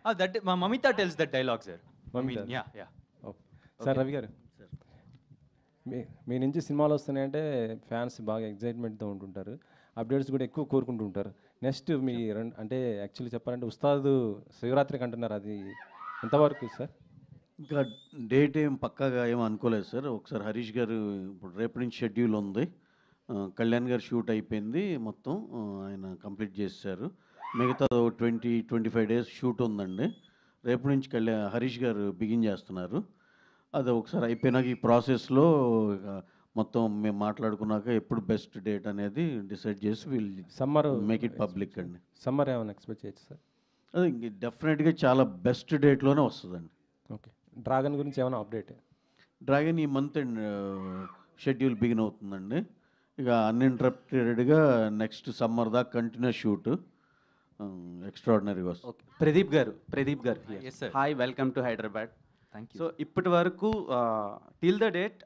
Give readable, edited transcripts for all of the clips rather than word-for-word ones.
That Mamita tells that dialogue, sir. Mamita. Yeah. Sir Ravi గారు, మీ నుంచి సినిమాలు వస్తున్నాయంటే ఫ్యాన్స్ బాగా ఎగ్జైట్మెంట్తో ఉంటుంటారు, అప్డేట్స్ కూడా ఎక్కువ కోరుకుంటూ ఉంటారు. నెక్స్ట్ మీ అంటే యాక్చువల్లీ చెప్పాలంటే ఉస్తాద్ శివరాత్రికి అంటున్నారు, అది ఎంతవరకు సార్? ఇంకా డేట్ ఏం పక్కాగా ఏం అనుకోలేదు సార్. ఒకసారి హరీష్ గారు ఇప్పుడు రేపు నుంచి షెడ్యూల్ ఉంది. కళ్యాణ్ గారు షూట్ అయిపోయింది మొత్తం, ఆయన కంప్లీట్ చేశారు. మిగతా 20-25 డేస్ షూట్ ఉందండి. రేపు నుంచి హరీష్ గారు బిగిన్ చేస్తున్నారు. అది ఒకసారి అయిపోయినాక ఈ ప్రాసెస్లో మొత్తం మేము మాట్లాడుకున్నాక ఎప్పుడు బెస్ట్ డేట్ అనేది డిసైడ్ చేసి వీళ్ళు సమ్మర్ మేక్ ఇట్ పబ్లిక్ అండి. సమ్మర్ ఏమైనా ఎక్స్పెక్ట్ చేయొచ్చు సార్? అది డెఫినెట్గా చాలా బెస్ట్ డేట్లోనే వస్తుందండి. ఓకే. డ్రాగన్ గురించి ఏమైనా అప్డేట్? డ్రాగన్ ఈ మంత్ షెడ్యూల్ బిగిన్ అవుతుందండి. ఇక అన్ఇంటరప్టెడ్గా నెక్స్ట్ సమ్మర్ దాకా కంటిన్యూస్ షూట్ ఎక్స్ట్రాడినరీగా వస్తుంది. Pradeep garu Yes, sir. Hi, welcome to Hyderabad. Thank you. So ఇప్పటి వరకు till the date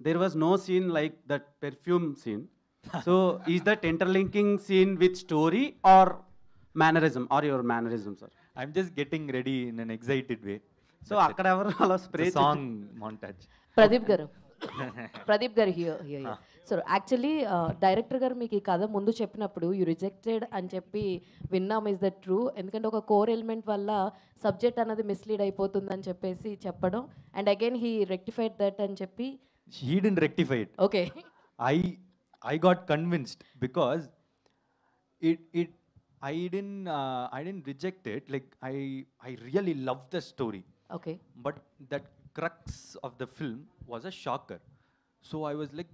there was no scene like that perfume scene. So is that interlinking scene with story or mannerism or your mannerism sir? I'm just getting ready in an excited way. So అక్కడ ఎవరు అలా spray Song montage. Pradeep గారు here. So actually director గారు మీకు ఈ కథ ముందు చెప్పినప్పుడు యూ రిజెక్టెడ్ అని చెప్పి విన్నాం. Is that true? ఎందుకంటే ఒక కోర్ ఎలిమెంట్ వల్ల సబ్జెక్ట్ అనేది మిస్లీడ్ అయిపోతుందని చెప్పేసి చెప్పడం, and again he rectified that అని చెప్పి. He didn't rectify it. Okay. I got convinced because I didn't reject it. Like I really loved the story. Okay. But that crux of the film was a shocker. So I was like,